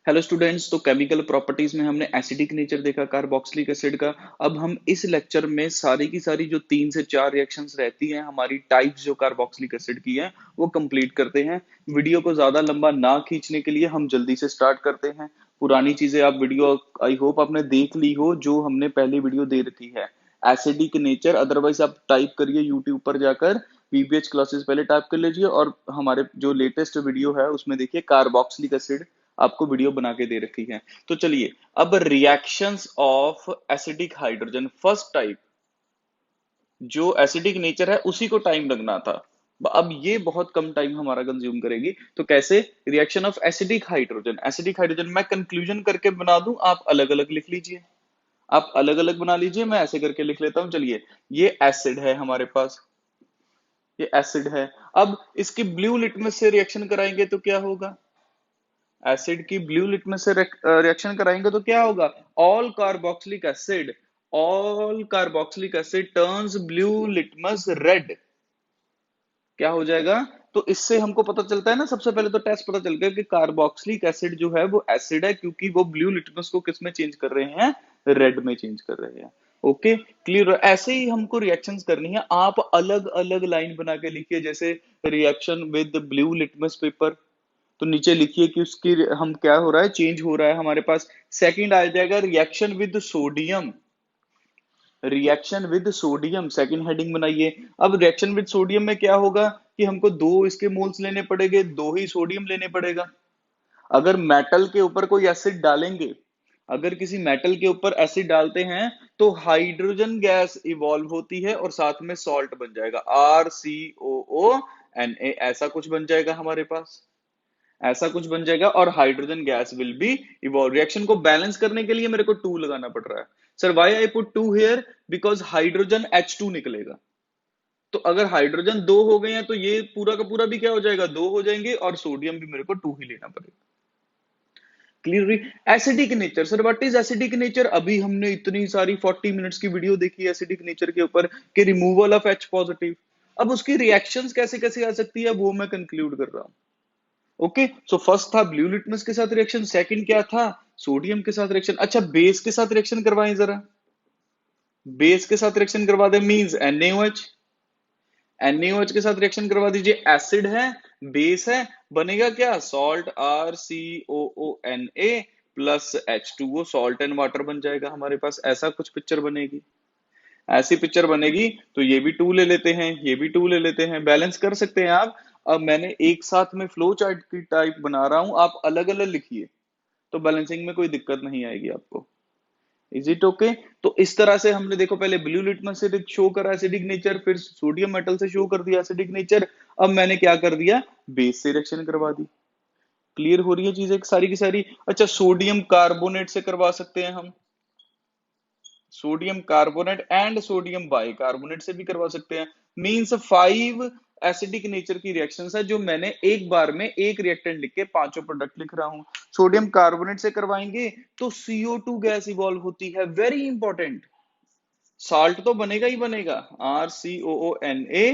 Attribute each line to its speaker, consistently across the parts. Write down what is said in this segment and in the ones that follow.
Speaker 1: Hello students, तो chemical properties में हमने एसिडिक नेचर देखा कार्बोक्सिलिक एसिड का। अब हम इस लेक्चर में सारी की सारी जो 3 से 4 रिएक्शंस रहती हैं हमारी टाइप्स जो कार्बोक्सिलिक एसिड की हैं वो कंप्लीट करते हैं। वीडियो को ज्यादा लंबा ना खींचने के लिए हम जल्दी से स्टार्ट करते हैं। पुरानी चीजें आप वीडियो आई होप आपने देख ली हो जो हमने पहली वीडियो दे रखी है एसिडिक नेचर। अदरवाइज आप टाइप करिए यूट्यूब पर जाकर वीबीएच क्लासेस पहले टाइप कर लीजिए और हमारे जो लेटेस्ट वीडियो है उसमें देखिए कार्बोक्सिलिक एसिड आपको वीडियो बना के दे रखी है। तो चलिए अब reactions of acidic hydrogen first type जो एसिडिक नेचर है उसी को टाइम लगना था। अब ये बहुत कम टाइम हमारा कंज्यूम करेगी। तो कैसे रिएक्शन ऑफ एसिडिक हाइड्रोजन मैं कंक्लूजन करके बना दूं, आप अलग अलग लिख लीजिए। आप अलग अलग बना लीजिए, मैं ऐसे करके लिख लेता हूं। चलिए ये एसिड है हमारे पास, ये एसिड है। अब इसकी ब्लू लिटमस से रिएक्शन कराएंगे तो क्या होगा? एसिड की ब्लू लिटमस से रिएक्शन कराएंगे तो क्या होगा? All carboxylic asset turns blue litmus red. क्या हो जाएगा? तो इससे हमको पता चलता है ना, सबसे पहले तो टेस्ट पता चल गया कि कार्बोक्सिलिक एसिड जो है वो एसिड है, क्योंकि वो ब्लू लिटमस को किस में चेंज कर रहे हैं? रेड में चेंज कर रहे हैं। Okay, clear. ऐसे ही हमको रिएक्शंस करनी है, आप अलग अलग लाइन बना के लिखिए। जैसे reaction with blue litmus paper, तो नीचे लिखिए कि उसकी हम क्या हो रहा है, चेंज हो रहा है हमारे पास। सेकंड आ जाएगा reaction with sodium, reaction with sodium second heading बनाइए। अब रिएक्शन विद सोडियम में क्या होगा कि हमको दो इसके मोल्स लेने पड़ेंगे, दो ही सोडियम लेने पड़ेगा। अगर मेटल के ऊपर कोई एसिड डालेंगे, अगर किसी मेटल के ऊपर एसिड डालते हैं तो हाइड्रोजन गैस इवॉल्व होती है और साथ में सॉल्ट बन जाएगा RCOO ऐसा कुछ बन जाएगा हमारे पास, ऐसा कुछ बन जाएगा। और hydrogen gas will be evolve. Reaction को बैलेंस करने के लिए मेरे को 2 लगाना पड़ रहा है। Sir why I put 2 here? Because hydrogen H2 निकलेगा। तो अगर हाइड्रोजन 2 हो गए हैं तो ये पूरा का पूरा भी क्या हो जाएगा? 2 हो जाएंगे, और सोडियम भी मेरे को 2 ही लेना पड़ेगा। Clear? Acidic nature, sir what is acidic nature? अभी हमने इतनी सारी 40 मिनट्स की वीडियो देखी है एसिडिक नेचर के ऊपर कि रिमूवल ऑफ H पॉजिटिव। अब उसकी रिएक्शंस कैसे कैसे आ सकती है वो मैं कंक्लूड कर रहा हूं। ओके, सो फर्स्ट था ब्लू लिटमस के साथ रिएक्शन, सेकंड क्या था? सोडियम के साथ रिएक्शन। अच्छा, बेस के साथ रिएक्शन करवाएं जरा, बेस के साथ रिएक्शन करवा दे, मींस NaOH, NaOH के साथ रिएक्शन करवा दीजिए। एसिड है, बेस है, बनेगा क्या? Salt RCOONA plus H2O, salt and water बन जाएगा हमारे पास। ऐसा कुछ पिक्चर बनेगी, ऐसी पिक्चर बनेगी। तो ये भी 2 ले लेते हैं, ये भी 2 ले लेते हैं, बैलेंस कर सकते हैं आप। अब मैंने एक साथ में फ्लो चार्ट की टाइप बना रहा हूं, आप अलग अलग लिखिए तो बैलेंसिंग में कोई दिक्कत नहीं आएगी आपको। Is it okay? तो इस तरह से हमने देखो पहले ब्लू लिटमस से शो करा एसिडिक नेचर, फिर सोडियम मेटल से शो कर दिया एसिडिक नेचर। अब मैंने क्या कर दिया? बेस से रिएक्शन करवा दी। क्लियर हो रही है चीजें सारी की सारी? अच्छा, सोडियम कार्बोनेट से करवा सकते हैं हम, sodium carbonate and sodium bicarbonate से भी करवा सकते हैं। मींस 5 एसिडिक नेचर की रिएक्शंस है जो मैंने एक बार में एक रिएक्टेंट लिख के पांचों प्रोडक्ट लिख रहा हूं। सोडियम कार्बोनेट से करवाएंगे तो CO2 गैस इवॉल्व होती है, वेरी इंपॉर्टेंट। साल्ट तो बनेगा ही बनेगा, RCOONA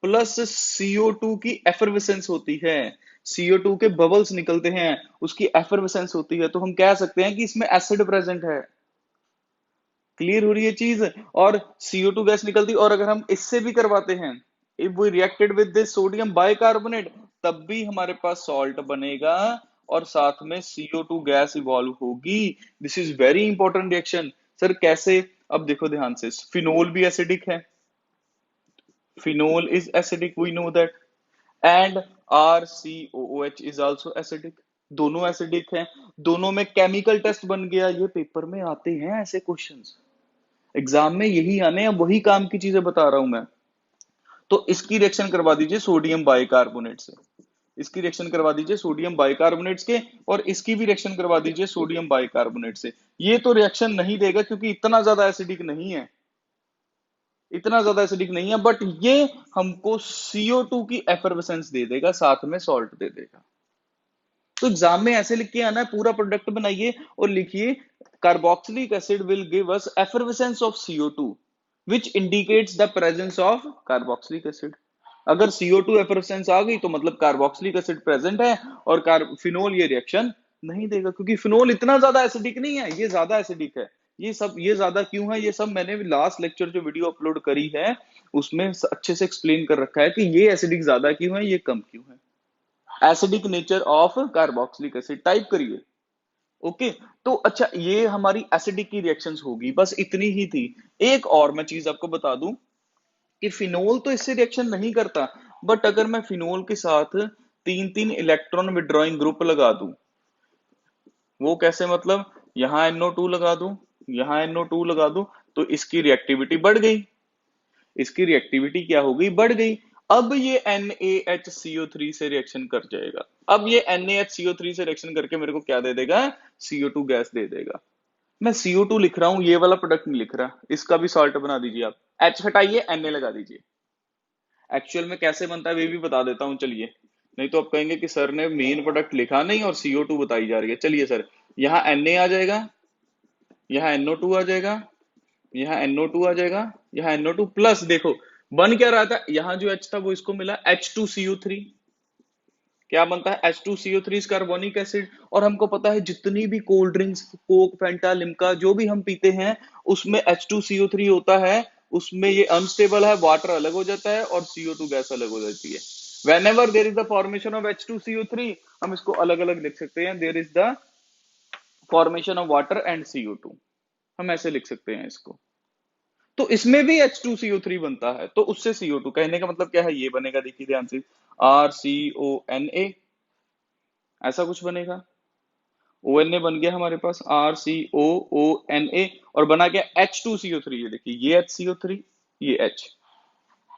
Speaker 1: प्लस CO2 की एफरवेसेंस होती है, CO2 के बबल्स निकलते हैं, उसकी एफरवेसेंस होती है, तो हम कह सकते हैं कि इसमें एसिड प्रेजेंट है। क्लियर हो रही है चीज? और CO2 गैस निकलती, और अगर हम इससे भी करवाते हैं, if we reacted with this sodium bicarbonate, तब भी हमारे पास सॉल्ट बनेगा और साथ में CO2 गैस इवॉल्व होगी। This is very important reaction. Sir कैसे? अब देखो ध्यान से, फिनोल भी एसिडिक है, phenol is acidic, we know that, and RCOOH is also acidic. दोनों एसिडिक हैं, दोनों में केमिकल टेस्ट बन गया। ये पेपर में आते हैं ऐसे क्वेश्चंस, एग्जाम में यही आने हैं, वही काम की चीजें बता रहा हूं मैं। तो इसकी रिएक्शन करवा दीजिए सोडियम बाइकार्बोनेट से, इसकी रिएक्शन करवा दीजिए सोडियम बाइकार्बोनेट के, और इसकी भी रिएक्शन करवा दीजिए सोडियम बाइकार्बोनेट से। ये तो रिएक्शन नहीं देगा क्योंकि इतना ज्यादा एसिडिक नहीं है, इतना ज्यादा एसिडिक नहीं है, बट ये हमको CO2 की एफरवेसेंस दे देगा, साथ में सॉल्ट दे देगा। तो एग्जाम में ऐसे लिख के आना है, पूरा प्रोडक्ट बनाइए और लिखिए carboxylic acid will give us effervescence of CO2 which indicates the presence of carboxylic acid। अगर CO2 एफरवेसेंस आ गई तो मतलब कार्बोक्सिलिक एसिड प्रेजेंट है, और फिनोल ये रिएक्शन नहीं देगा, क्योंकि फिनोल इतना ज्यादा एसिडिक नहीं है, ये ज्यादा एसिडिक है। ये ज्यादा क्यों है, ये सब मैंने लास्ट लेक्चर जो वीडियो अपलोड करी है उसमें अच्छे से एक्सप्लेन कर रखा है कि ये एसिडिक ज्यादा क्यों है, ये कम क्यों है। Acidic nature of carboxylic acid type करिए। ओके, तो अच्छा ये हमारी एसिडिक की रिएक्शंस होगी, बस इतनी ही थी। एक और मैं चीज आपको बता दूं कि फिनोल तो इससे रिएक्शन नहीं करता, बट अगर मैं फिनोल के साथ तीन तीन इलेक्ट्रॉन विड्रॉइंग ग्रुप लगा दूं, वो कैसे, मतलब यहां NO2 लगा दूं, यहां NO2 लगा दूं, तो इसकी रिएक्टिविटी बढ़ गई, इसकी रिएक्टिविटी क्या हो गई, बढ़ गई। अब ये NaHCO3 से रिएक्शन कर जाएगा। अब ये NaHCO3 से रिएक्शन करके मेरे को क्या दे देगा, CO2 गैस दे देगा। मैं CO2 लिख रहा हूं, ये वाला प्रोडक्ट नहीं लिख रहा, इसका भी सॉल्ट बना दीजिए आप। H हटाइए, Na लगा दीजिए। एक्चुअल में कैसे बनता है वे भी बता देता हूं, चलिए, नहीं तो आप कहेंगे कि सर ने मेन प्रोडक्ट लिखा नहीं और CO2 बताई जा रही है। चलिए सर, यहाँ Na आ जाएगा, यहाँ NO2 आ जाएगा, यहाँ NO2 आ जाएगा, यहाँ NO2 प्लस, देखो बन क्या रहा था, यहाँ जो H था वो इसको मिला H2CO3। क्या बनता है, H2CO3 कार्बोनिक एसिड। और हमको पता है जितनी भी कोल्ड ड्रिंक्स, कोक, फेंटा, लिम्का जो भी हम पीते हैं उसमें H2CO3 होता है, उसमें ये अनस्टेबल है, वाटर अलग हो जाता है और CO2 गैस अलग हो जाती है। whenever there is the formation of H2CO3, हम इसको अलग अलग लिख सकते हैं, there is the formation of water and CO2, हम ऐसे लिख सकते हैं इसको। तो इसमें भी H2CO3 बनता है, तो उससे CO2, कहने का मतलब क्या है, ये बनेगा, देखिए ध्यान से, RCONA, ऐसा कुछ बनेगा। ONA बन गया हमारे पास, RCOONA, और बना गया H2CO3, ये देखिए ये HCO3, ये H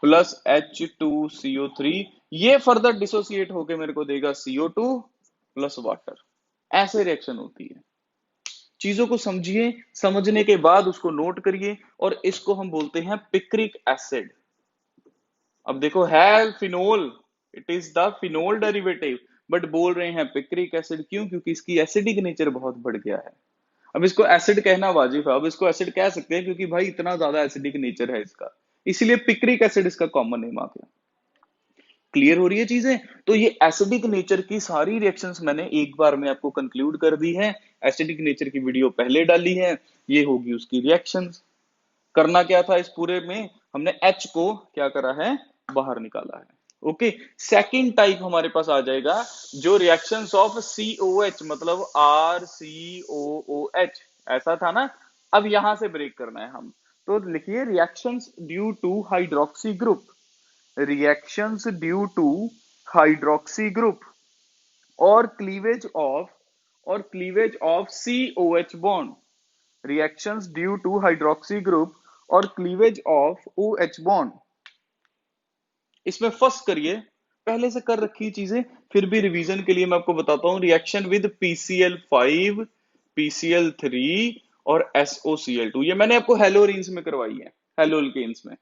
Speaker 1: प्लस H2CO3, ये फर्दर डिसोसिएट होके मेरे को देगा CO2 प्लस वाटर। ऐसे रिएक्शन होती है। चीजों को समझिए, समझने के बाद उसको नोट करिए, और इसको हम बोलते हैं पिक्रिक एसिड। अब देखो है phenol, it is the phenol derivative, but बोल रहे हैं पिक्रिक एसिड, क्यों, क्योंकि इसकी एसिडिक नेचर बहुत बढ़ गया है। अब इसको एसिड कहना वाजिब है, अब इसको एसिड कह सकते हैं क्योंकि भाई इतना ज्यादा एसिडिक नेचर है इसका, इसीलिए पिक्रिक एसिड इसका कॉमन नेम आ गया। क्लियर हो रही है चीजें। तो ये एसिडिक नेचर की सारी रिएक्शंस मैंने एक बार में आपको कंक्लूड कर दी है। एसिडिक नेचर की वीडियो पहले डाली है, ये होगी उसकी रिएक्शंस। करना क्या था इस पूरे में, हमने H को क्या करा है, बाहर निकाला है। ओके, सेकंड टाइप हमारे पास आ जाएगा जो रिएक्शंस ऑफ COH, मतलब RCOOH, ऐसा था ना। अब यहां से ब्रेक करना है हम, तो लिखिए reactions due two hydroxy group, reactions due to hydroxy group or cleavage of COH bond, reactions due to hydroxy group और क्लीवेज ऑफ OH बॉन्ड। इसमें फर्स्ट करिए, पहले से कर रखी चीजें, फिर भी रिवीजन के लिए मैं आपको बताता हूं। रिएक्शन विद PCl5, PCl3 और SOCl2, ये मैंने आपको हेलोरीन्स में करवाई है, हेलोल्केन्स में,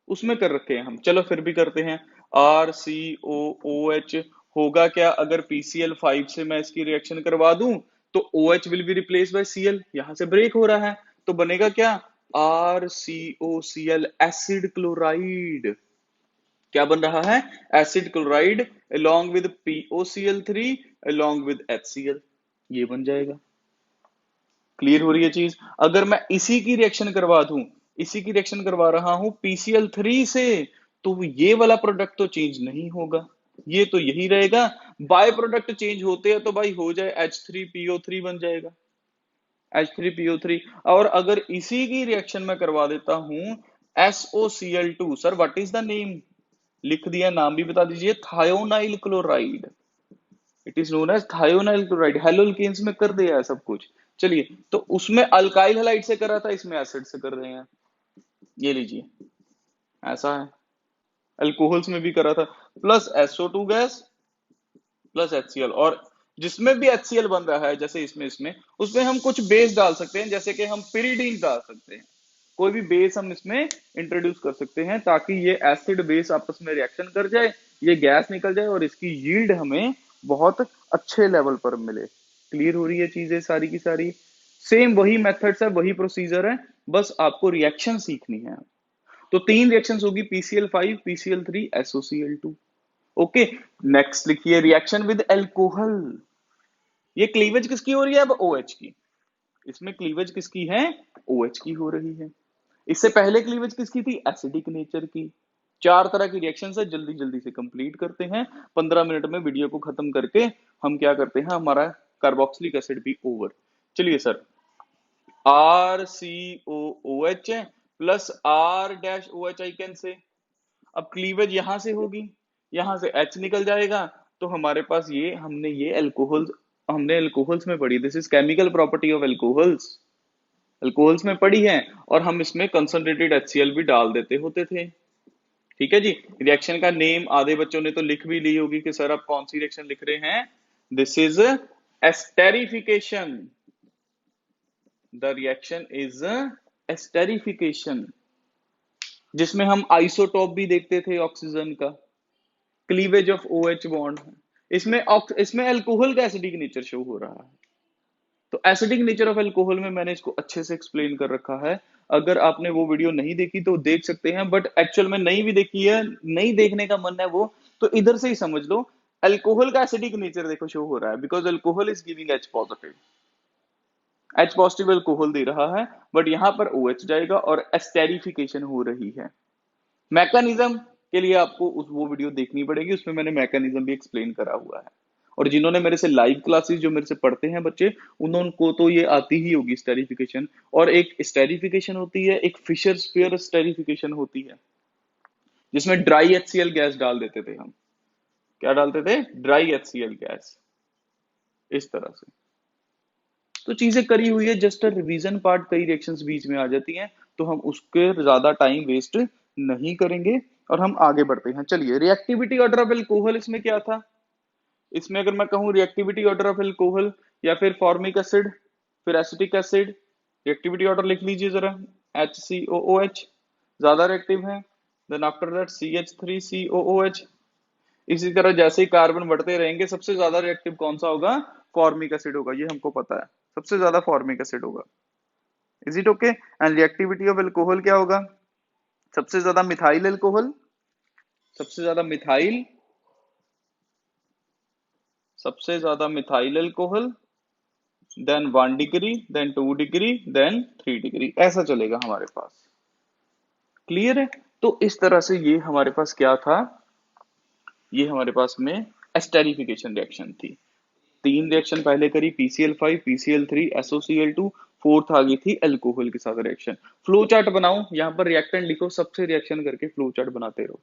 Speaker 1: उसमें कर रखे हैं हम। चलो फिर भी करते हैं। RCOOH होगा क्या, अगर PCl5 से मैं इसकी रिएक्शन करवा दूं तो OH will be replace by Cl, यहां से ब्रेक हो रहा है, तो बनेगा क्या, RCOCl एसिड क्लोराइड। क्या बन रहा है, acid chloride along with POCl3 along with HCl, ये बन जाएगा। क्लियर हो रही है चीज। अगर मैं इसी की रिएक्शन करवा दूं, इसी की रिएक्शन करवा रहा हूं PCl3 से, तो ये वाला प्रोडक्ट तो चेंज नहीं होगा, ये तो यही रहेगा। बाय प्रोडक्ट चेंज होते हैं तो भाई हो जाए H3PO3 बन जाएगा, H3PO3। और अगर इसी की रिएक्शन में करवा देता हूं SOCl2, sir what is the name, लिख दिया, नाम भी बता दीजिए, thionyl chloride. It is known as thionyl chloride, haloalkanes में कर दिया है सब कुछ। चलिए, तो उसमें अल्काइल हैलाइड से करा था, इसमें एसिड से कर रहे हैं, ये लीजिए, ऐसा है। अल्कोहल्स में भी करा था, plus SO2 gas plus HCl, और जिसमें भी HCl बन रहा है, जैसे इसमें इसमें उसमें हम कुछ बेस डाल सकते हैं, जैसे कि हम पिरिडीन डाल सकते हैं, कोई भी बेस हम इसमें इंट्रोड्यूस कर सकते हैं, ताकि ये एसिड बेस आपस में रिएक्शन कर जाए, ये गैस निकल जाए और इसकी यील्ड हमें बहुत अच्छे लेवल पर मिले। क्लियर हो रही है चीजें सारी की सारी। सेम वही मेथड्स है, वही प्रोसीजर है, बस आपको रिएक्शन सीखनी है। तो तीन रिएक्शंस होगी, PCl5, PCl3, SOCl2। Okay, next लिखिए रिएक्शन विद एल्कोहल। ये क्लीवेज किसकी हो रही है अब? OH की। इसमें क्लीवेज किसकी है? OH की हो रही है। इससे पहले क्लीवेज किसकी थी? एसिडिक नेचर की। चार तरह की रिएक्शन है, जल्दी जल्दी से कंप्लीट करते हैं। 15 मिनट में वीडियो को खत्म करके हम क्या करते हैं, हमारा कार्बोक्सिलिक एसिड भी ओवर। चलिए sir, RCOOH plus R dash OH I can say. अब क्लीवेज यहां से होगी, यहां से H निकल जाएगा, तो हमारे पास ये हमने एल्कोहल्स में पढ़ी, this is chemical property of alcohols, alcohols में पढ़ी है। और हम इसमें कंसंट्रेटेड HCl भी डाल देते होते थे। ठीक है जी। रिएक्शन का नेम आधे बच्चों ने तो लिख भी ली होगी कि सर आप कौन सी रिएक्शन लिख रहे हैं। This is esterification. The reaction is esterification, जिसमें हम आइसोटोप भी देखते थे ऑक्सीजन का, क्लीवेज ऑफ OH बॉन्ड। इसमें अल्कोहल का एसिडिक नेचर शो हो रहा है। तो एसिडिक नेचर ऑफ अल्कोहल में मैंने इसको अच्छे से एक्सप्लेन कर रखा है। अगर आपने वो वीडियो नहीं देखी तो देख सकते हैं, बट एक्चुअल में नहीं भी देखी है, नहीं देखने का मन है वो, तो इधर से ही समझ लो। अल्कोहल का एसिडिक नेचर देखो शो हो रहा है, because alcohol is giving H positive, H positive alcohol दे रहा है, बट यहां पर OH जाएगा और एस्टेरिफिकेशन हो रही है। मैकेनिज्म के लिए आपको वो वीडियो देखनी पड़ेगी, उसमें मैंने मैकेनिज्म भी एक्सप्लेन करा हुआ है। और जिन्होंने मेरे से लाइव क्लासेस जो मेरे से पढ़ते हैं बच्चे, उनको तो ये आती ही होगी स्टेरिफिकेशन। और एक स्टेरिफिकेशन होती है, एक फिशर स्फीयर स्टेरिफिकेशन होती है, जिसमें ड्राई HCl गैस डाल देते थे हम। क्या डालते थे? Dry HCl gas. इस तरह से तो चीजें करी हुई है, जस्ट अ रिवीजन पार्ट। कई रिएक्शंस बीच में आ जाती हैं, तो हम उसके ज्यादा टाइम वेस्ट नहीं करेंगे और हम आगे बढ़ते हैं। चलिए, रिएक्टिविटी ऑर्डर ऑफ एल्कोहल इसमें क्या था? इसमें अगर मैं कहूं रिएक्टिविटी ऑर्डर ऑफ एल्कोहल, या फिर फॉर्मिक एसिड, फिर एसिटिक एसिड, रिएक्टिविटी ऑर्डर लिख लीजिए जरा। HCOOH ज्यादा रिएक्टिव है, देन आफ्टर दैट CH3COOH। इसी तरह जैसे ही कार्बन बढ़ते रहेंगे, सबसे ज्यादा रिएक्टिव कौन सा होगा? फॉर्मिक एसिड होगा, ये हमको पता है, सबसे ज्यादा फॉर्मिक एसिड होगा। Is it okay? And reactivity of alcohol क्या होगा? सबसे ज्यादा मिथाइल एल्कोहल, सबसे ज्यादा मिथाइल, सबसे ज्यादा methyl alcohol, then 1 degree, then 2 degree, then 3 degree, ऐसा चलेगा हमारे पास। क्लियर है? तो इस तरह से ये हमारे पास क्या था, ये हमारे पास में एस्टेरिफिकेशन रिएक्शन थी। 3 रिएक्शन पहले करी, PCl5, PCl3, SOCl2, फोर्थ आ गई थी अल्कोहल के साथ रिएक्शन। फ्लो चार्ट बनाओ, यहाँ पर रिएक्टेंट लिखो, सबसे रिएक्शन करके फ्लो चार्ट बनाते रहो,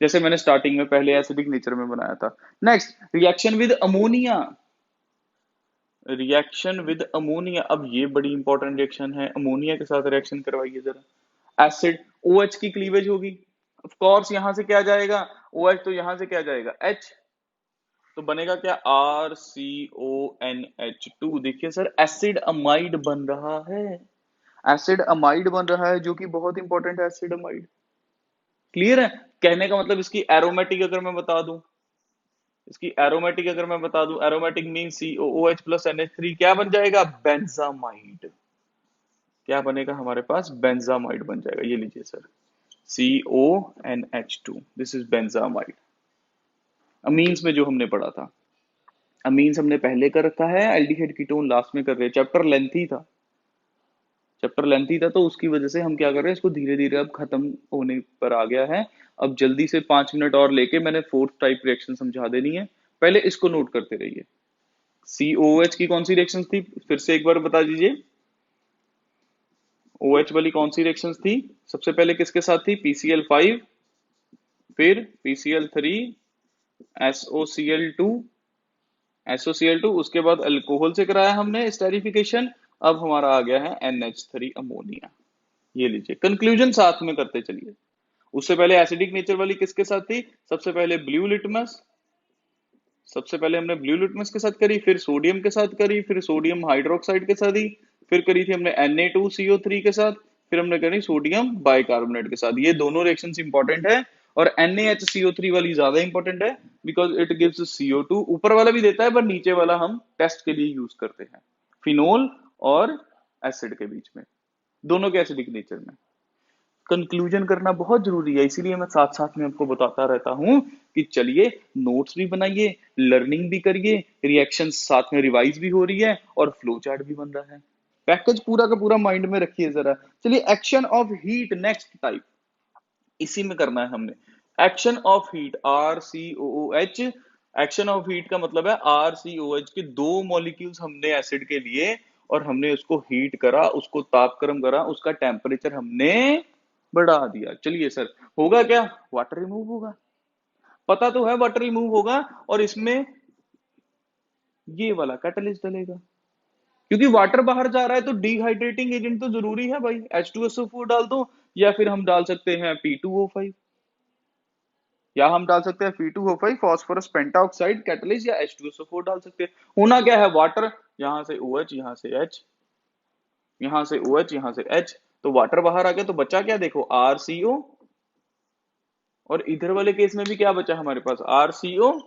Speaker 1: जैसे मैंने स्टार्टिंग में पहले एसिडिक नेचर में बनाया था। Next, reaction with ammonia. Reaction with ammonia, अब ये बड़ी इंपॉर्टेंट रिएक्शन है, अमोनिया के साथ रिएक्शन करवाइए जरा। एसिड OH की क्लीवेज होगी, ऑफ कोर्स यहां से क्या जाएगा? OH, तो यहां से क्या जाएगा? H, तो बनेगा क्या? RCONH2। देखिए सर, एसिड अमाइड बन रहा है, एसिड अमाइड बन रहा है, जो कि बहुत इंपॉर्टेंट है एसिड अमाइड। क्लियर है? कहने का मतलब, इसकी एरोमेटिक अगर मैं बता दूं, aromatic mean COOH plus NH3 क्या बन जाएगा? बेंजामाइड। क्या बनेगा हमारे पास? बेंजामाइड बन जाएगा। ये लीजिए sir, CONH2, this is benzamide. Amines में जो हमने पढ़ा था, अमीन्स हमने पहले कर रखा है, एल्डिहाइड कीटोन लास्ट में कर रहे हैं। चैप्टर लेंथी था, तो उसकी वजह से हम क्या कर रहे हैं, इसको धीरे धीरे अब खत्म होने पर आ गया है। अब जल्दी से 5 मिनट और लेके मैंने फोर्थ टाइप रिएक्शन समझा देनी है, पहले इसको नोट करते रहिए। COOH की कौन सी रिएक्शन थी, फिर से एक बार बता दीजिए। OH वाली कौन सी रिएक्शन थी? सबसे पहले किसके साथ थी? PCl5, फिर PCl3, SOCl2, उसके बाद अल्कोहल से कराया हमने स्टेरिफिकेशन। अब हमारा आ गया है NH3 अमोनिया। ये लीजिए, कंक्लूजन साथ में करते चलिए। उससे पहले एसिडिक नेचर वाली किसके साथ थी? सबसे पहले ब्लू लिटमस, सबसे पहले हमने ब्लू लिटमस के साथ करी, फिर सोडियम के साथ करी, फिर सोडियम हाइड्रोक्साइड के साथ ही, फिर करी थी हमने Na2CO3 के साथ, फिर हमने करी सोडियम बाइकार्बोनेट के साथ। ये दोनों रिएक्शंस इंपॉर्टेंट है, और NaHCO3 वाली ज्यादा इंपॉर्टेंट है, बिकॉज इट गिव्स CO2। ऊपर वाला भी देता है, पर नीचे वाला हम टेस्ट के लिए यूज करते हैं, फिनोल और एसिड के बीच में, दोनों के एसिडिक नेचर में। कंक्लूजन करना बहुत जरूरी है, इसीलिए मैं साथ साथ में आपको बताता रहता हूँ कि चलिए नोट्स भी बनाइए, लर्निंग भी करिए, रिएक्शन साथ में रिवाइज भी हो रही है और फ्लो चार्ट भी बन रहा है। पैकेज पूरा का पूरा माइंड में रखिए जरा। चलिए action of heat next type, इसी में करना है हमने। Action of heat RCOOH, action of heat का मतलब है RCOH के दो मॉलिक्यूल्स हमने एसिड के लिए और हमने उसको हीट करा, उसको तापक्रम करा, उसका टेम्परेचर हमने बढ़ा दिया। चलिए सर होगा क्या, वाटर रिमूव होगा, पता तो है वाटर रिमूव होगा, और इसमें ये वाला कैटलिस्ट डलेगा, क्योंकि वाटर बाहर जा रहा है तो डिहाइड्रेटिंग एजेंट तो जरूरी है भाई, H2SO4 डाल दो, या फिर हम डाल सकते हैं P2O5, या हम डाल सकते हैं P2O5 फॉस्फोरस पेंटाऑक्साइड कैटलिस्ट, या H2SO4 डाल सकते हैं। होना क्या है, वाटर, यहां से OH, यहां से H, यहां से OH, यहां से H, तो वाटर बाहर आ गया, तो बचा क्या देखो RCO, और इधर वाले केस में भी क्या बचा हमारे पास RCO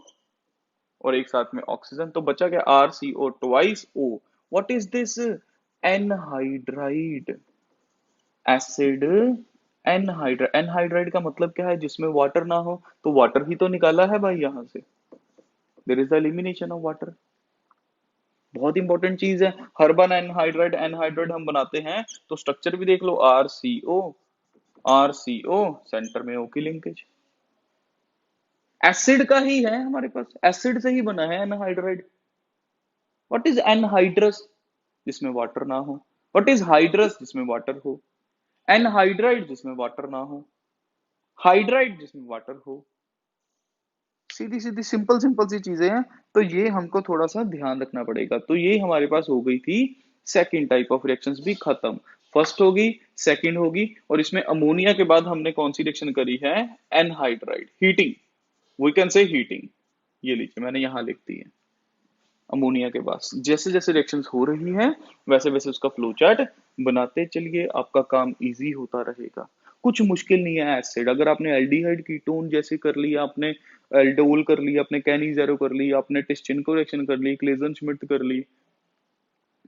Speaker 1: और एक साथ में ऑक्सीजन, तो बचा क्या RCO twice O। What is this, anhydride acid, anhydride, anhydride का मतलब क्या है, जिसमें वाटर ना हो, तो वाटर ही तो निकाला है भाई यहां से, there is the elimination of water. बहुत इंपॉर्टेंट चीज है, हर्बन एनहाइड्राइड, एनहाइड्राइड हम बनाते हैं तो स्ट्रक्चर भी देख लो, RCO, RCO, सेंटर में O की लिंकेज, एसिड का ही है हमारे पास, एसिड से ही बना है एनहाइड्राइड। व्हाट इज एनहाइड्रस, जिसमें वाटर ना हो, व्हाट इज हाइड्रस, जिसमें वाटर हो, एनहाइड्राइड जिसमें वाटर ना हो, हाइड्राइड जिसमें वाटर हो। सीधी सीधी सिंपल सिंपल सी चीजें हैं, तो ये हमको थोड़ा सा ध्यान रखना पड़ेगा। तो ये हमारे पास हो गई थी सेकंड टाइप ऑफ रिएक्शंस भी खत्म, फर्स्ट होगी, सेकंड होगी, और इसमें अमोनिया के बाद हमने कौन सी रिएक्शन करी है, anhydride, heating, we can say heating, ये लीजिए मैंने यहां लिख दी है। अमोनिया के बाद जैसे जैसे रिएक्शंस हो रही हैं वैसे वैसे उसका फ्लो चार्ट बनाते चलिए, आपका काम इजी होता रहेगा, कुछ मुश्किल नहीं है। एसिड अगर आपने एल्डिहाइड कीटोन जैसे कर लिया, आपने एल्डोल कर लिया, आपने कैनिजेरो कर लिया, आपने टिस्चिनको रिएक्शन कर ली, क्लेजन श्मिट कर ली,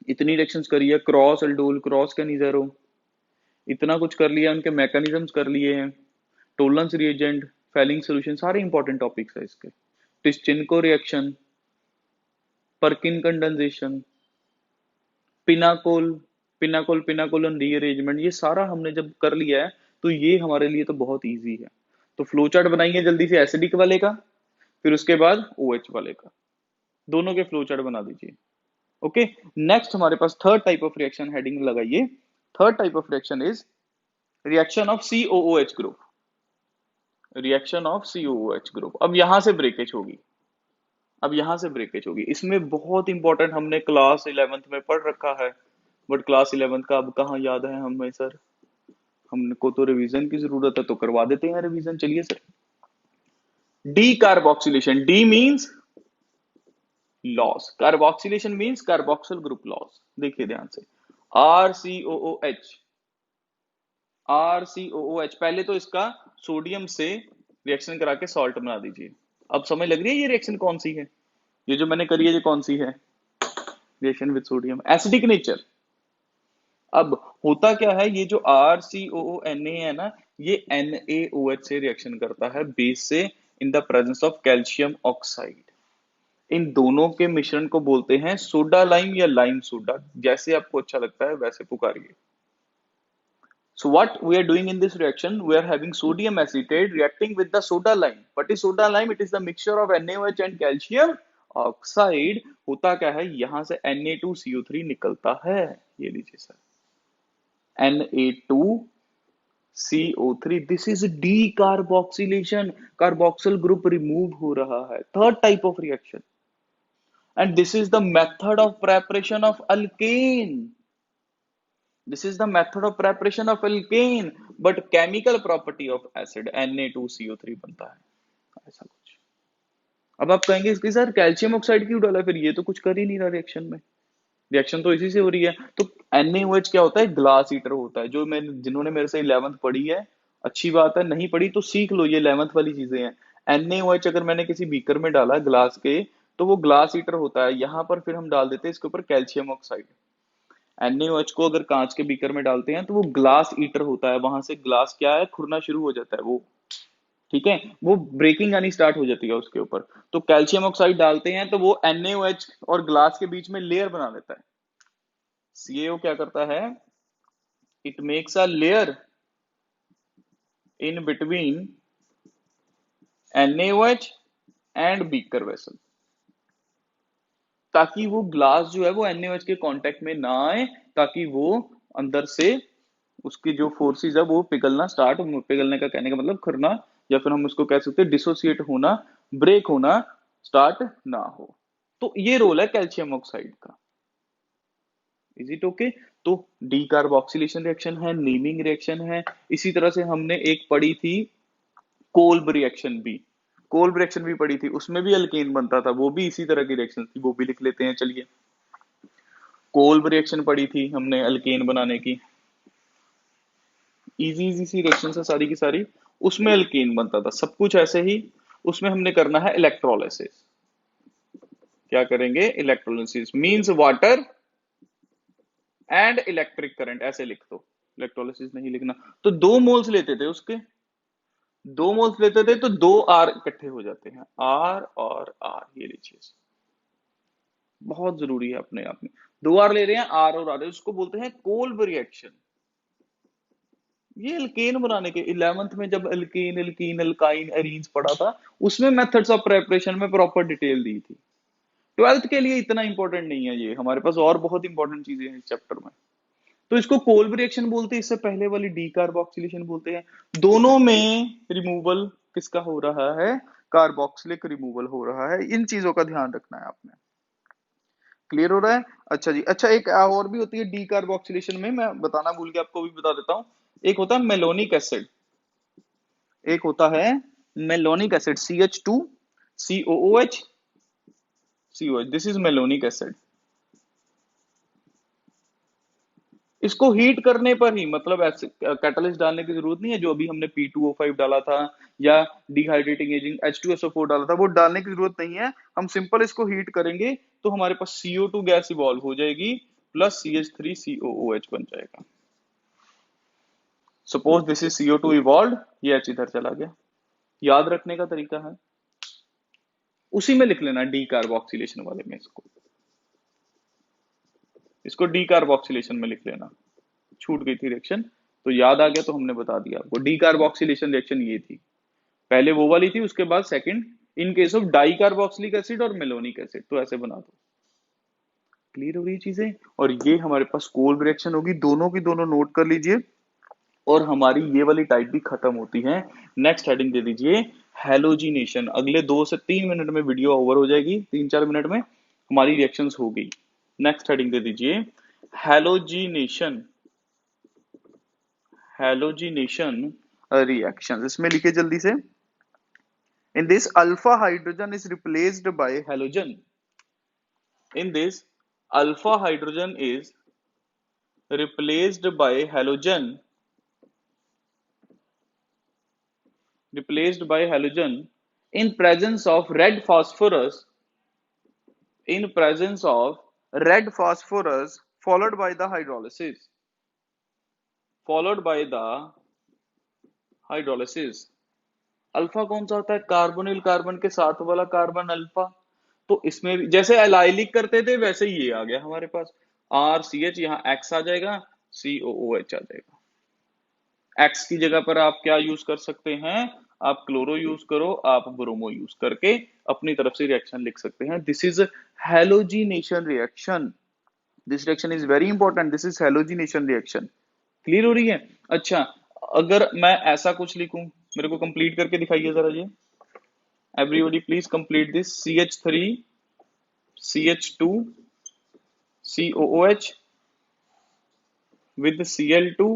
Speaker 1: इतनी रिएक्शंस करी है, क्रॉस एल्डोल, क्रॉस कैनिजेरो, इतना कुछ कर लिया, उनके मैकेनिज्म्स कर लिए हैं, टोलेंस रिएजेंट, फेलिंग सॉल्यूशन, सारे इंपॉर्टेंट टॉपिक्स है इसके। Tishchenko reaction, Perkin condensation, pinacol, pinacol pinacolone rearrangement, ये सारा हमने जब कर लिया है तो ये हमारे लिए तो बहुत इजी है। तो फ्लो चार्ट बनाइए जल्दी से एसिडिक वाले का, फिर उसके बाद OH वाले का, दोनों के फ्लो चार्ट बना दीजिए। ओके, नेक्स्ट हमारे पास third type of reaction, heading लगाइए, third type of reaction is reaction of COOH group, reaction of COOH group. अब यहां से ब्रेकेज होगी, अब यहां से ब्रेकेज होगी, इसमें बहुत इंपॉर्टेंट, हमने क्लास 11th में पढ़ रखा है, बट क्लास 11th का अब कहाँ याद है हमें सर, हमको तो रिवीजन की जरूरत है, तो करवा देते हैं रिवीजन। चलिए sir, D carboxylation, D means loss, carboxylation means carboxyl group loss. देखिए ध्यान से, RCOOH, RCOOH, पहले तो इसका सोडियम से रिएक्शन करा के सॉल्ट बना दीजिए। अब समझ लग रही है ये रिएक्शन कौन सी है, ये जो मैंने करी है ये कौन सी है, reaction with sodium, acidic nature. अब होता क्या है, ये जो RCOONA है ना, ये NaOH से रिएक्शन करता है बेस से in the presence of calcium oxide. इन दोनों के मिश्रण को बोलते हैं सोडा लाइम या लाइम सोडा, जैसे आपको अच्छा लगता है वैसे पुकारिए। So what we are doing in this reaction, we are having sodium acetate reacting with the soda lime. What is soda lime? It is the mixture of NaOH and calcium oxide। होता क्या है, यहां से Na2CO3 निकलता है, ये लीजिए sir, Na2CO3, this is decarboxylation, carboxyl group remove हो रहा है, third type of reaction, and this is the method of preparation of alkane, this is the method of preparation of alkane, but chemical property of acid Na2CO3 बनता है, ऐसा कुछ। अब आप कहेंगे इसके सर कैल्शियम ऑक्साइड क्यों डाला, फिर ये तो कुछ कर ही नहीं रहा रिएक्शन में, रिएक्शन तो इसी से हो रही है। तो NaOH क्या होता है, ग्लास ईटर होता है, जो मैं, जिन्होंने मेरे से 11th पढ़ी है, अच्छी बात है, नहीं पढ़ी तो सीख लो, ये 11th वाली चीजें हैं। NaOH अगर मैंने किसी बीकर में डाला ग्लास के, तो वो ग्लास ईटर होता है, यहाँ पर फिर हम डाल देते हैं इसके ऊपर कैल्शियम ऑक्साइड, NaOH को अगर कांच के बीकर में डालते हैं तो वो ग्लास ईटर होता है, वहां से ग्लास क्या है, खुरना शुरू हो जाता है वो, ठीक है, वो ब्रेकिंग आनी स्टार्ट हो जाती है उसके ऊपर। तो कैल्शियम ऑक्साइड डालते हैं तो वो NaOH और ग्लास के बीच में लेयर बना लेता है। CaO क्या करता है, it makes a layer in between NaOH and beaker vessel, ताकि वो ग्लास जो है वो NaOH के कांटेक्ट में ना आए, ताकि वो अंदर से उसकी जो फोर्सेस है वो पिघलना स्टार्ट, पिघलने का कहने का मतलब खरना, या फिर हम उसको कह सकते हैं डिसोसिएट होना, ब्रेक होना स्टार्ट ना हो। तो ये रोल है कैल्शियम ऑक्साइड का। Is it okay? तो डी कार्बोक्सिलेशन रिएक्शन है, नीमिंग रिएक्शन है। इसी तरह से हमने एक पढ़ी थी कोल्ब रिएक्शन भी, कोल्ब रिएक्शन भी पढ़ी थी, उसमें भी अल्केन बनता था, वो भी इसी तरह की रिएक्शन थी, वो भी लिख लेते हैं चलिए। कोल्ब रिएक्शन पढ़ी थी हमने अल्केन बनाने की, इजी इजी सी रिएक्शन है सारी की सारी, उसमें अल्केन बनता था, सब कुछ ऐसे ही। उसमें हमने करना है इलेक्ट्रोलाइसिस। क्या करेंगे, electrolysis means water and electric current, ऐसे लिख दो, इलेक्ट्रोलाइसिस नहीं लिखना। तो 2 मोल्स लेते थे उसके, 2 मोल्स लेते थे तो 2 R इकट्ठे हो जाते हैं, R और R, ये लीजिए, बहुत जरूरी है अपने आप में। 2 R ले रहे हैं, R और R, उसको बोलते हैं कोल्ब रिएक्शन। ये अल्केन बनाने के 11th में जब अल्केन अल्कीन अल्काइन एरीन्स पढ़ा था, उसमें मेथड्स ऑफ प्रेपरेशन में प्रॉपर डिटेल दी थी। 12th के लिए इतना इंपॉर्टेंट नहीं है ये, हमारे पास और बहुत इंपॉर्टेंट चीजें हैं इस चैप्टर में। तो इसको कोल्ब रिएक्शन बोलते हैं, इससे पहले वाली डी कार्बोक्सिलेशन बोलते हैं। दोनों में रिमूवल किसका हो रहा है, कार्बोक्सिलिक रिमूवल हो रहा है। इन चीजों का ध्यान रखना है आपने। क्लियर हो रहा है? अच्छा जी। अच्छा, एक और भी होती है डी कार्बोक्सिलेशन में, मैं बताना भूल गया, आपको भी बता देता हूं। एक होता है मेलोनिक एसिड, एक होता है malonic acid, CH2 COOH COH, this is malonic acid. इसको हीट करने पर ही, मतलब ऐसे कैटलिस्ट डालने की जरूरत नहीं है, जो अभी हमने P2O5 डाला था या डिहाइड्रेटिंग एजेंट H2SO4 डाला था, वो डालने की जरूरत नहीं है। हम सिंपल इसको हीट करेंगे तो हमारे पास CO2 गैस इवॉल्व हो जाएगी प्लस CH3COOH बन जाएगा। Suppose this is CO2 evolve, ये H इधर चला गया। याद रखने का तरीका है, उसी में लिख लेना डी कार्बोक्सिलेशन वाले में, इसको डी कार्बोक्सिलेशन में लिख लेना। छूट गई थी रिएक्शन, तो याद आ गया तो हमने बता दिया आपको। डी कार्बोक्सिलेशन रिएक्शन ये थी, पहले वो वाली थी, उसके बाद second, in case of di carboxylic acid और मेलोनिक एसिड, तो ऐसे बना दो। क्लियर हो रही चीजें? और ये हमारे पास कोल्ब रिएक्शन होगी, दोनों की दोनों नोट कर लीजिए। और हमारी ये वाली टाइप भी खत्म होती है। नेक्स्ट हेडिंग दे दीजिए हेलोजिनेशन। अगले 2 से 3 मिनट में वीडियो ओवर हो जाएगी, 3-4 मिनट में हमारी रिएक्शंस हो गई। नेक्स्ट हेडिंग दे दीजिए हेलोजिनेशन, हेलोजिनेशन रिएक्शन। इसमें लिखिए जल्दी से, in this alpha hydrogen is replaced by halogen, in this alpha hydrogen is replaced by halogen, replaced by halogen in presence of red phosphorus, in presence of red phosphorus followed by the hydrolysis, followed by the hydrolysis। Alpha कौन सा होता है, carbonyl carbon के साथ वाला carbon alpha. तो इसमें भी जैसे एलाइलिक करते थे वैसे ही ये आ गया हमारे पास, RCH, यहाँ X आ जाएगा, COOH आ जाएगा। एक्स की जगह पर आप क्या यूज कर सकते हैं, आप क्लोरो यूज करो, आप ब्रोमो यूज करके अपनी तरफ से रिएक्शन लिख सकते हैं। This is halogenation reaction, this reaction is very important, this is halogenation reaction. Clear हो रही है? अच्छा, अगर मैं ऐसा कुछ लिखूं, मेरे को कंप्लीट करके दिखाइए जरा ये, everybody please complete this, CH3 CH2 COOH with Cl2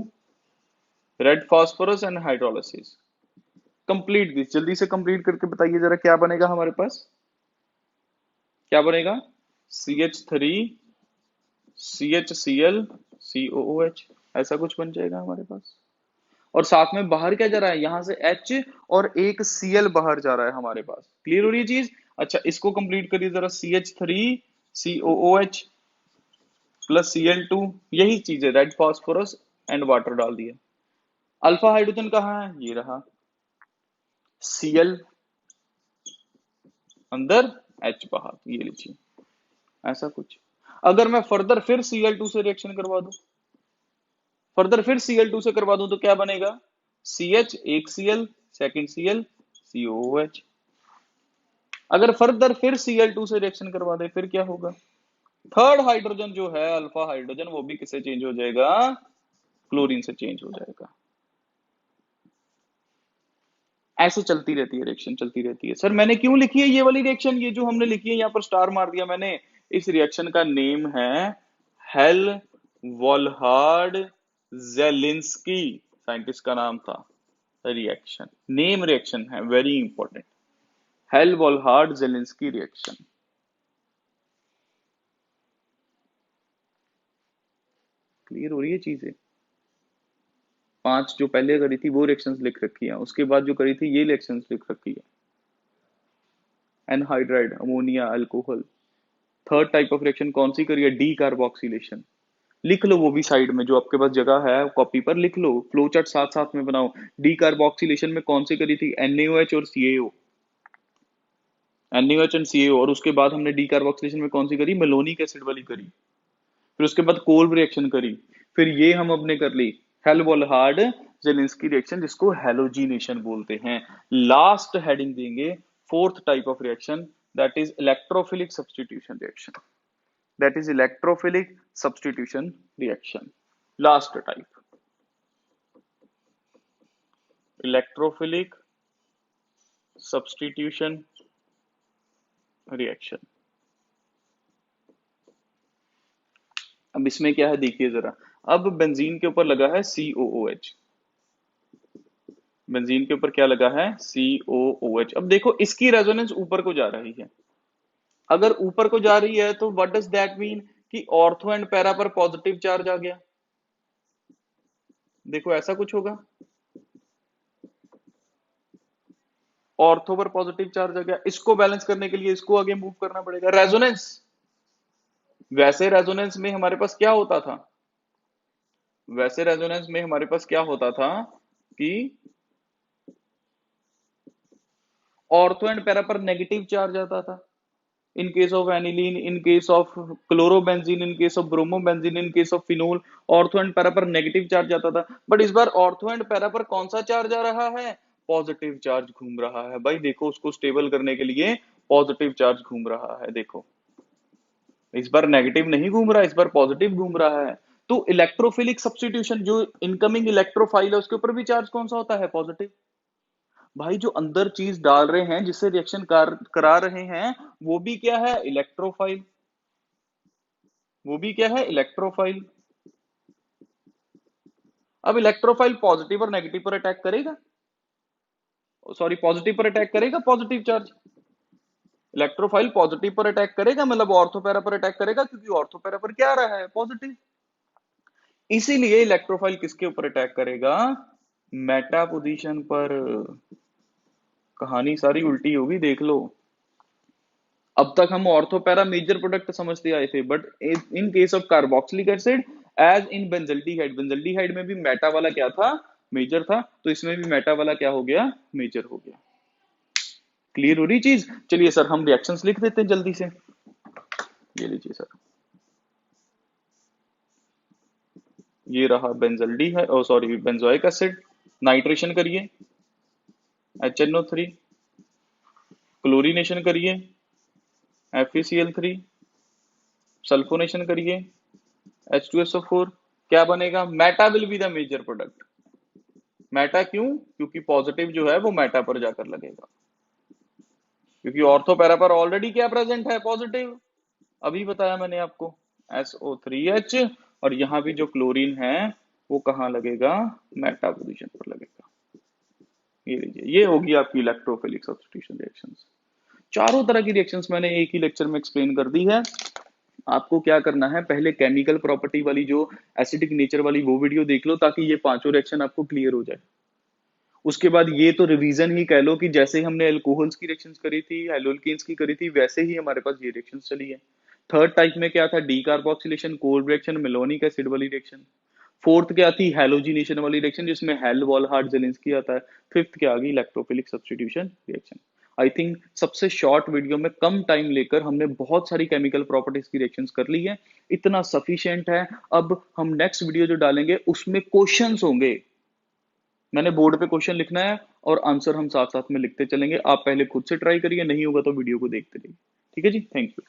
Speaker 1: red phosphorus and hydrolysis. Complete this, जल्दी से कंप्लीट करके बताइए जरा क्या बनेगा हमारे पास, क्या बनेगा, CH3 CHCl COOH, ऐसा कुछ बन जाएगा हमारे पास। और साथ में बाहर क्या जा रहा है, यहां से H और एक Cl बाहर जा रहा है हमारे पास। क्लियर हो रही है चीज? अच्छा, इसको कंप्लीट करिए जरा, CH3 COOH प्लस Cl2, यही चीज है, रेड फास्फोरस एंड वाटर डाल दिया। अल्फा हाइड्रोजन कहाँ है, ये रहा, Cl अंदर H बाहर, ये लीजिए ऐसा कुछ। अगर मैं फर्दर फिर Cl2 से रिएक्शन करवा दूं, से करवा दूं तो क्या बनेगा, CH, एक Cl, सेकंड Cl, COOH। अगर फर्दर फिर Cl2 से रिएक्शन करवा दे फिर क्या होगा, थर्ड हाइड्रोजन जो है अल्फा हाइड्रोजन वो भी किससे चेंज हो जाएगा, क्लोरीन से चेंज हो जाएगा। ऐसे चलती रहती है रिएक्शन, चलती रहती है। सर मैंने क्यों लिखी है ये वाली रिएक्शन, ये जो हमने लिखी है यहाँ पर स्टार मार दिया मैंने, इस रिएक्शन का नेम है हेल वॉलहार्ड जेलिंस्की, साइंटिस्ट का नाम था। रिएक्शन नेम, रिएक्शन है very important, Hell Volhard Zelinsky reaction. Clear हो रही है चीजें, 5 जो पहले करी थी वो रिएक्शंस लिख रखी है, उसके बाद जो करी थी ये रिएक्शंस लिख रखी है, anhydride, ammonia, alcohol. Third type of reaction कौन सी करी है, डी कार्बोक्सिलेशन। लिख लो वो भी साइड में, जो आपके पास जगह है कॉपी पर लिख लो, फ्लो चार्ट साथ साथ में बनाओ। डी कार्बोक्सिलेशन में कौन सी करी थी, NaOH और CaO, NaOH एंड CaO। और उसके बाद हमने डी कार्बोक्सिलेशन में कौन सी करी, मेलोनिक एसिड वाली करी। फिर उसके बाद कोल्ब रिएक्शन करी, फिर ये हम अपने कर ली हेल वॉलहार्ड जेलिंस्की रिएक्शन, जिसको हेलोजीनेशन बोलते हैं। लास्ट हेडिंग देंगे fourth type of reaction, that is electrophilic substitution reaction, that is electrophilic substitution reaction. Last type, electrophilic substitution reaction। अब इसमें क्या है देखिए जरा, अब बेंजीन के ऊपर लगा है COOH, बेंजीन के ऊपर क्या लगा है, COOH। अब देखो इसकी रेजोनेंस ऊपर को जा रही है, अगर ऊपर को जा रही है तो व्हाट डज दैट मीन कि ऑर्थो एंड पैरा पर पॉजिटिव चार्ज आ गया। देखो ऐसा कुछ होगा, ऑर्थो पर पॉजिटिव चार्ज आ गया, इसको बैलेंस करने के लिए इसको आगे मूव करना पड़ेगा, रेजोनेंस। वैसे रेजोनेंस में हमारे पास क्या होता था, वैसे रेजोनेंस में हमारे पास क्या होता था कि ऑर्थो एंड पैरा पर नेगेटिव चार्ज आता था, इन case of aniline, in case of chlorobenzene, in case of bromobenzene, in case of phenol, ortho and para पर नेगेटिव चार्ज आता था। बट इस बार ऑर्थो एंड पैरा पर कौन सा चार्ज आ रहा है, पॉजिटिव चार्ज घूम रहा है। भाई देखो उसको स्टेबल करने के लिए पॉजिटिव चार्ज घूम रहा है, देखो इस बार नेगेटिव नहीं घूम रहा, इस बार पॉजिटिव घूम रहा है। तो इलेक्ट्रोफिलिक सब्स्टिट्यूशन, जो इनकमिंग इलेक्ट्रोफाइल है उसके ऊपर भी चार्ज कौन सा होता है, पॉजिटिव। भाई जो अंदर चीज डाल रहे हैं जिससे रिएक्शन करा रहे हैं वो भी क्या है, इलेक्ट्रोफाइल, वो भी क्या है, इलेक्ट्रोफाइल। अब इलेक्ट्रोफाइल पॉजिटिव और नेगेटिव पर अटैक करेगा, सॉरी पॉजिटिव पर अटैक करेगा, पॉजिटिव चार्ज, इलेक्ट्रोफाइल पॉजिटिव पर अटैक करेगा, मतलब ऑर्थोपैरा पर अटैक करेगा, क्योंकि ऑर्थोपैरा पर क्या आ रहा है, पॉजिटिव। इसीलिए इलेक्ट्रोफाइल किसके ऊपर अटैक करेगा, मेटा पोजीशन पर। कहानी सारी उल्टी होगी, देख लो। अब तक हम ऑर्थोपैरा मेजर प्रोडक्ट समझते आए थे, but in case of carboxylic acid as in benzaldehyde, benzaldehyde में भी मेटा वाला क्या था, मेजर था, तो इसमें भी मेटा वाला क्या हो गया, मेजर हो गया। क्लियर हो रही चीज। चलिए सर हम रिएक्शंस लिख देते हैं जल्दी से, ये लीजिए सर, ये रहा बेंजल्डिहाइड, ओ सॉरी बेंजोइक एसिड, नाइट्रेशन करिए HNO3, क्लोरीनेशन करिए FeCl3, सल्फोनेशन करिए H2SO4, क्या बनेगा, meta will be the major product. Meta क्यों, क्योंकि पॉजिटिव जो है वो मेटा पर जाकर लगेगा, क्योंकि ऑर्थो पैरा पर ऑलरेडी क्या प्रेजेंट है, पॉजिटिव, अभी बताया मैंने आपको SO3H। और यहाँ भी जो क्लोरीन है वो कहाँ लगेगा, मेटा पोजीशन पर लगेगा। ये लीजिए, ये होगी आपकी इलेक्ट्रोफिलिक सब्स्टिट्यूशन रिएक्शंस। चारों तरह की रिएक्शंस मैंने एक ही लेक्चर में एक्सप्लेन कर दी है। आपको क्या करना है, पहले केमिकल प्रॉपर्टी वाली जो एसिडिक नेचर वाली वो वीडियो देख लो, ताकि ये पांचों रिएक्शन आपको क्लियर हो जाए। उसके बाद ये तो रिवीजन ही कह लो कि जैसे हमने अल्कोहल्स की रिएक्शंस करी थी, एल्कोहल्स की करी थी, वैसे ही हमारे पास ये रिएक्शंस चली है। थर्ड टाइप में क्या था, D carboxylation, cold reaction, malonic acid वाली रिएक्शन। फोर्थ क्या थी, हैलोजिनेशन वाली रिएक्शन जिसमें हेल वॉलहार्ट जेलेंस्की आता है। फिफ्थ क्या आ गई, electrophilic substitution reaction. I think सबसे शॉर्ट वीडियो में कम टाइम लेकर हमने बहुत सारी केमिकल प्रॉपर्टीज की रिएक्शंस कर ली है, इतना सफिशिएंट है। अब हम नेक्स्ट वीडियो जो डालेंगे उसमें क्वेश्चंस होंगे, मैंने बोर्ड पे क्वेश्चन लिखना है और आंसर हम साथ साथ में लिखते चलेंगे। आप पहले खुद से ट्राई करिए, नहीं होगा तो वीडियो को देखते रहिए। ठीक है जी, थैंक यू।